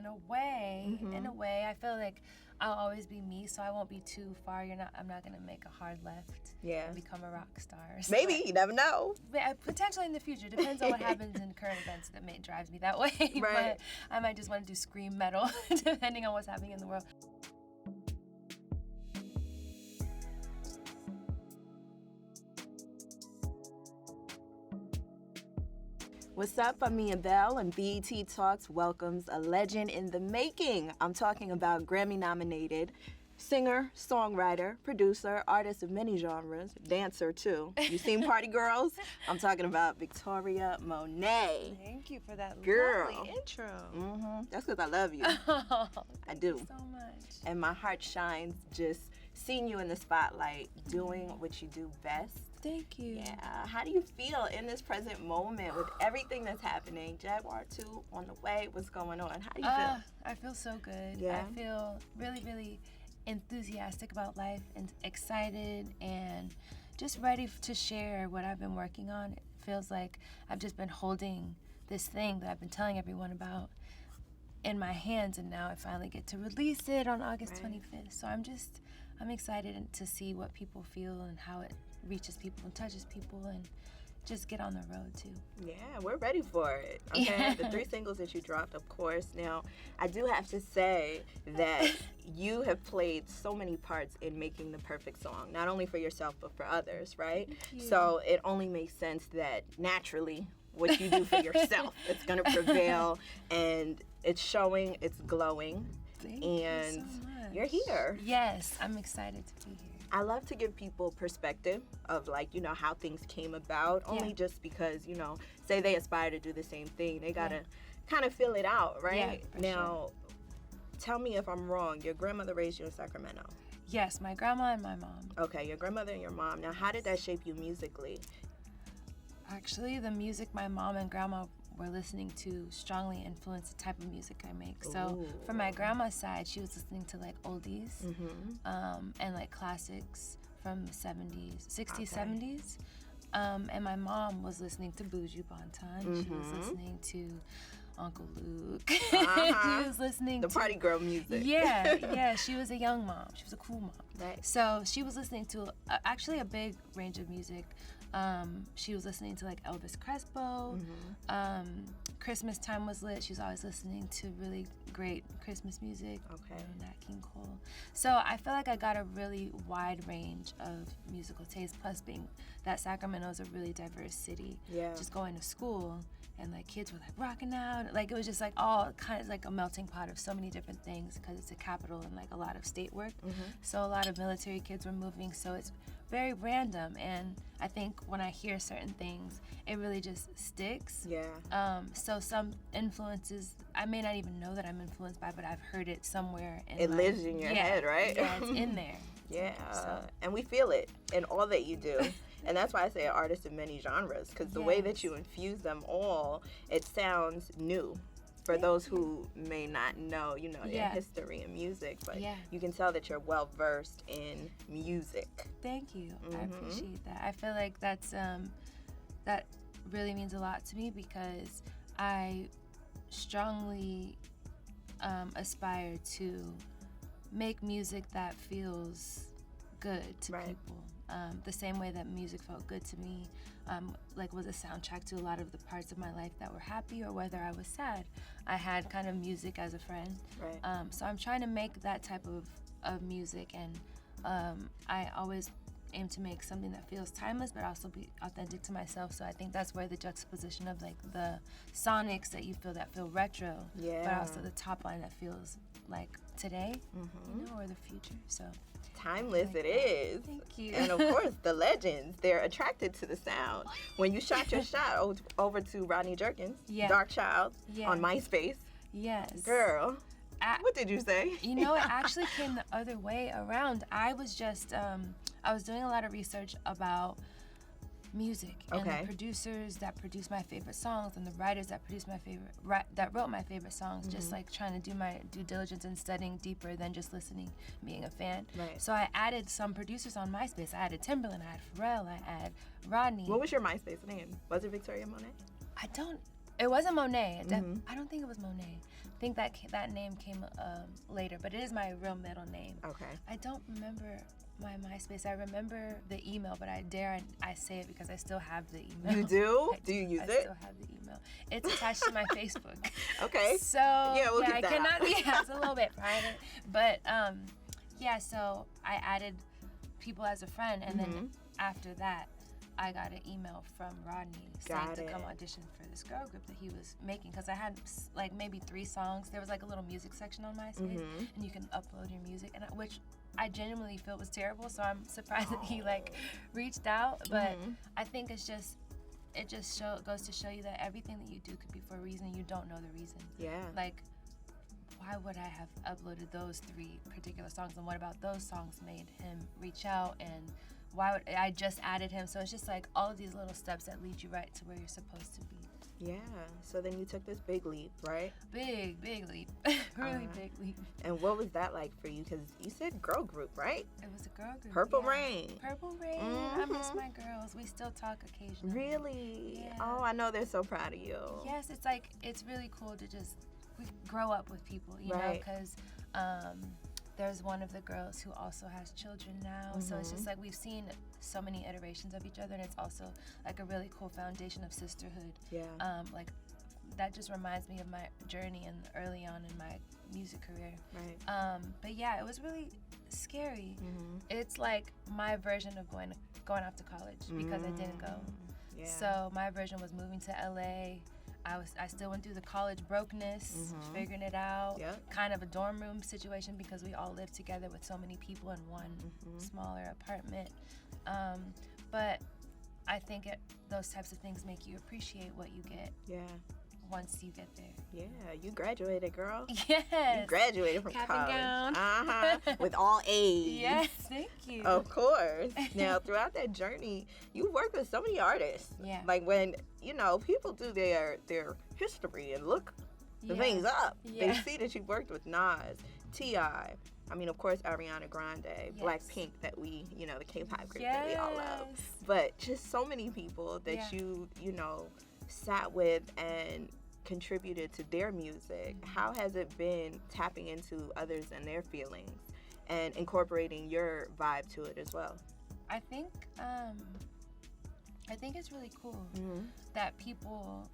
in a way, I feel like I'll always be me, so I won't be too far. I'm not gonna make a hard left and become a rock star. So maybe, you never know. Potentially in the future, depends on what happens in current events that drives me that way. Right. But I might just want to do scream metal, depending on what's happening in the world. What's up? I'm Mia Bell, and BET Talks welcomes a legend in the making. I'm talking about Grammy-nominated singer, songwriter, producer, artist of many genres, dancer too. You seen Party Girls? I'm talking about Victoria Monet. Thank you for that Girl. lovely intro. That's because I love you. I do. Thank you so much. And my heart shines just seeing you in the spotlight, doing what you do best. Thank you. Yeah. How do you feel in this present moment with everything that's happening? Jaguar II on the way. What's going on? How do you feel? I feel so good. Yeah. I feel really, really enthusiastic about life and excited and just ready to share what I've been working on. It feels like I've just been holding this thing that I've been telling everyone about in my hands, and now I finally get to release it on August 25th. So I'm excited to see what people feel and how it reaches people and touches people, and just get on the road too. Yeah, we're ready for it. Okay, the 3 singles that you dropped, of course. Now, I do have to say that you have played so many parts in making the perfect song, not only for yourself but for others, right? Thank you. So it only makes sense that naturally what you do for yourself, it's going to prevail, and it's showing, it's glowing. Thank and you so much. You're here. Yes, I'm excited to be here. I love to give people perspective of how things came about, only just because, say they aspire to do the same thing. They got to kind of feel it out, right? Yeah, now, tell me if I'm wrong. Your grandmother raised you in Sacramento. Yes, my grandma and my mom. Okay, your grandmother and your mom. Now, how did that shape you musically? Actually, the music my mom and grandma were listening to strongly influenced the type of music I make. So from my grandma's side, she was listening to like oldies and like classics from the 70s, 60s, 70s. And my mom was listening to Buju Banton. She was listening to Uncle Luke. She was listening to the party girl music. Yeah. She was a young mom. She was a cool mom. Right. So she was listening to actually a big range of music. She was listening to like Elvis Crespo. Christmas time was lit. She was always listening to really great Christmas music. Okay. Nat King Cole. So I feel like I got a really wide range of musical taste. Plus, being that Sacramento is a really diverse city. Yeah. Just going to school and like kids were like rocking out. Like it was just like all kind of like a melting pot of so many different things because it's a capital and like a lot of state work. So a lot of military kids were moving. So it's very random, and I think when I hear certain things, it really just sticks. Yeah. So some influences I may not even know that I'm influenced by, but I've heard it somewhere. It lives in your head, right? Yeah, it's in there. And we feel it in all that you do. And that's why I say an artist of many genres, because the way that you infuse them all, it sounds new. For those who may not know, their history in music, but you can tell that you're well versed in music. Thank you. I appreciate that. I feel like that's that really means a lot to me because I strongly aspire to make music that feels good to people. The same way that music felt good to me, like was a soundtrack to a lot of the parts of my life that were happy or whether I was sad. I had kind of music as a friend. Right. So I'm trying to make that type of music, and I always aim to make something that feels timeless but also be authentic to myself. So I think that's where the juxtaposition of like the sonics that you feel retro, but also the top line that feels like today, or the future. So timeless it is. Thank you. And of course, the legends, they're attracted to the sound. When you shot your shot over to Rodney Jerkins, Dark Child, on Myspace. Yes. Girl, what did you say? It actually came the other way around. I was just, I was doing a lot of research about music and the producers that produce my favorite songs and the writers that wrote my favorite songs, just like trying to do my due diligence and studying deeper than just listening, being a fan. Right. So I added some producers on MySpace. I added Timberland, I had Pharrell, I added Rodney. What was your MySpace name? Was it Victoria Monet? It wasn't Monet. I don't think it was Monet. I think that name came later, but it is my real middle name. Okay. I don't remember my MySpace. I remember the email, but I say it because I still have the email. You do? Do you use it? I still have the email. It's attached to my Facebook. Okay. So we'll get that. I cannot. Yeah, it's a little bit private, but so I added people as a friend, and then after that, I got an email from Rodney saying to come audition for this girl group that he was making, because I had like maybe 3 songs. There was like a little music section on MySpace, and you can upload your music, and which I genuinely feel was terrible. So I'm surprised that he like reached out. But I think it just goes to show you that everything that you do could be for a reason. You don't know the reason. Yeah. Like, why would I have uploaded those 3 particular songs, and what about those songs made him reach out, and why would I just added him? So it's just like all of these little steps that lead you right to where you're supposed to be. Yeah. So then you took this big leap, right? Big leap. Really big leap. And what was that like for you? Because you said girl group, right? It was a girl group. Purple Rain. Purple Rain. I miss my girls. We still talk occasionally. Really? Yeah. Oh, I know they're so proud of you. Yes, it's really cool to just grow up with people, you know, because there's one of the girls who also has children now. So it's just like we've seen so many iterations of each other, and it's also like a really cool foundation of sisterhood. Yeah. Like that just reminds me of my journey and early on in my music career. Right. But yeah, it was really scary. It's like my version of going off to college, because I didn't go. Yeah. So my version was moving to LA. I still went through the college brokenness, figuring it out, kind of a dorm room situation, because we all lived together with so many people in one smaller apartment. But I think those types of things make you appreciate what you get once you get there. Yeah, you graduated, girl. Yes. You graduated from Cap college. and gown. With all A's. Yes, thank you. Of course. Now, throughout that journey, you worked with so many artists. Yeah. Like when, people do their history and look the things up, they see that you worked with Nas, T.I., I mean, of course, Ariana Grande, Blackpink, that we, the K-pop group that we all love. But just so many people that you sat with and contributed to their music. How has it been tapping into others and their feelings and incorporating your vibe to it as well? I think it's really cool that people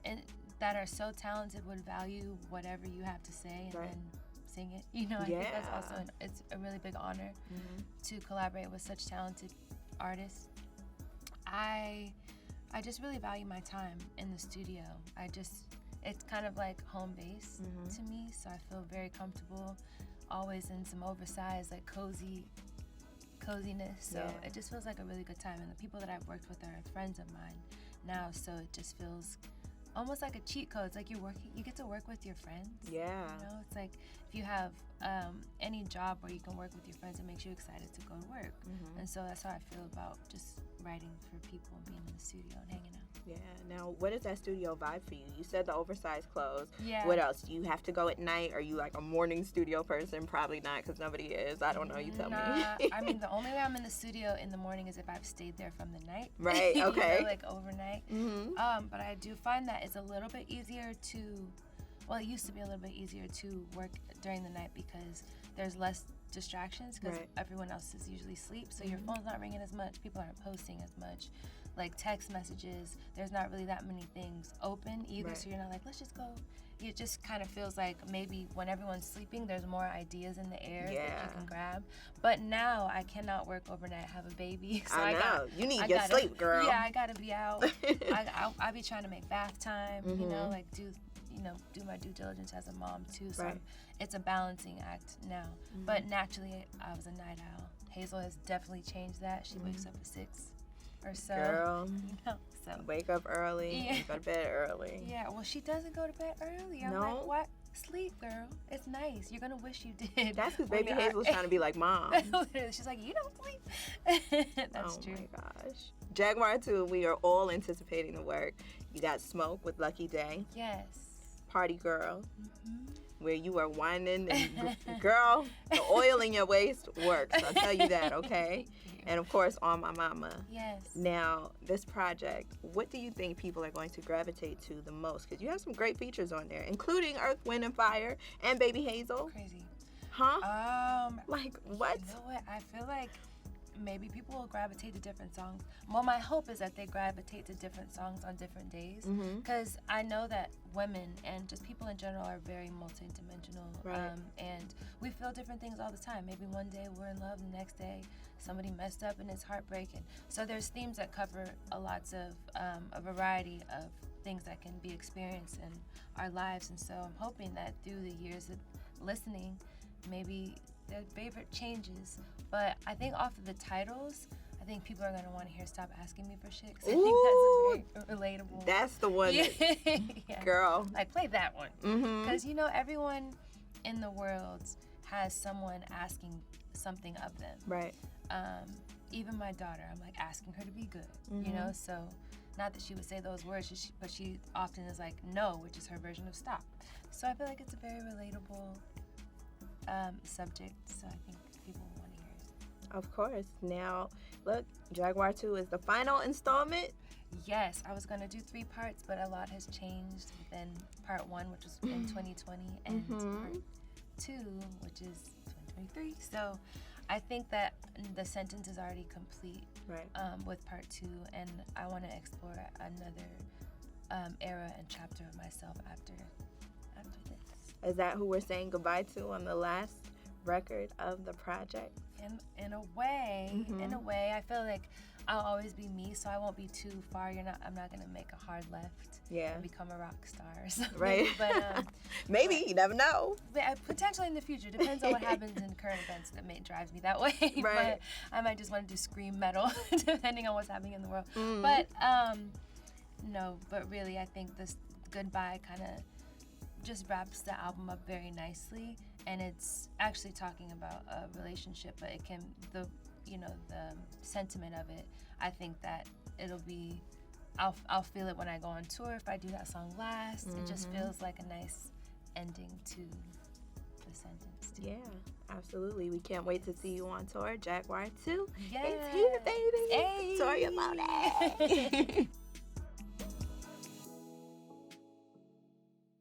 and that are so talented would value whatever you have to say and then sing it. I think that's also it's a really big honor to collaborate with such talented artists. I just really value my time in the studio. It's kind of like home base to me, so I feel very comfortable, always in some oversized, like coziness. So it just feels like a really good time. And the people that I've worked with are friends of mine now, so it just feels almost like a cheat code. It's like you get to work with your friends. Yeah. It's like if you have any job where you can work with your friends, it makes you excited to go to work. And so that's how I feel about just writing for people and being in the studio and hanging out. Yeah. Now, what is that studio vibe for you? You said the oversized clothes. Yeah. What else? Do you have to go at night? Are you like a morning studio person? Probably not, because nobody is. I don't know. You tell me. I mean, the only way I'm in the studio in the morning is if I've stayed there from the night. Right. Okay. Like overnight. But I do find that it's a little bit easier to. Well, it used to be a little bit easier to work during the night because there's less distractions because everyone else is usually asleep. So your phone's not ringing as much. People aren't posting as much. Like text messages, there's not really that many things open either. So you're not like, let's just go. It just kind of feels like maybe when everyone's sleeping, there's more ideas in the air that you can grab. But now I cannot work overnight. I have a baby. So I know. You need your sleep, girl. Yeah, I gotta be out. I be trying to make bath time, like do my due diligence as a mom too. So it's a balancing act now. But naturally, I was a night owl. Hazel has definitely changed that. She wakes up at 6 or so. Girl, so wake up early, and go to bed early. Yeah, well, she doesn't go to bed early. I'm like, what? Sleep, girl. It's nice. You're gonna wish you did. That's because baby Hazel's trying to be like mom. Literally, she's like, you don't sleep. That's true. Oh my gosh. Jaguar II, we are all anticipating the work. You got Smoke with Lucky Day. Yes. party girl, Mm-hmm. where you are whining and girl, the oil in your waist works. I'll tell you that, okay? And of course, On My Mama. Yes. Now, this project, what do you think people are going to gravitate to the most? Because you have some great features on there, including Earth, Wind, and Fire and Baby Hazel. Crazy. Huh? Like, what? You know what? I feel like maybe people will gravitate to different songs. Well, my hope is that they gravitate to different songs on different days. Because I know that women and just people in general are very multidimensional. Right. And we feel different things all the time. Maybe one day we're in love, the next day somebody messed up and it's heartbreaking. So there's themes that cover a variety of things that can be experienced in our lives. And so I'm hoping that through the years of listening, maybe their favorite changes. But I think off of the titles, I think people are going to want to hear Stop Asking Me for Shit, because I think that's a very relatable. That's the one. Yeah. Girl. Like, play that one. Because, you know, everyone in the world has someone asking something of them. Right. Even my daughter, I'm like asking her to be good, you know? So, not that she would say those words, but she often is like, no, which is her version of stop. So I feel like it's a very relatable subject, so I think people want to hear it. Of course. Now, look, Jaguar II is the final installment. Yes, I was going to do 3 parts, but a lot has changed within part 1, which was in 2020, and part 2, which is 2023. So I think that the sentence is already complete, right, with part 2, and I want to explore another era and chapter of myself after this. Is that who we're saying goodbye to on the last record of the project? In a way, I feel like I'll always be me, so I won't be too far. I'm not gonna make a hard left. Yeah. And become a rock star or something. Right. But maybe, you never know. But potentially in the future. Depends on what happens in current events that drives me that way. Right. But I might just want to do scream metal, depending on what's happening in the world. But no. But really, I think this goodbye kind of just wraps the album up very nicely, and it's actually talking about a relationship, but it can the sentiment of it. I think that it'll be. I'll feel it when I go on tour if I do that song last. It just feels like a nice ending to the sentence. Yeah, absolutely. We can't wait to see you on tour, Jaguar II. Yeah. It's here, baby. Hey. Toya Monet.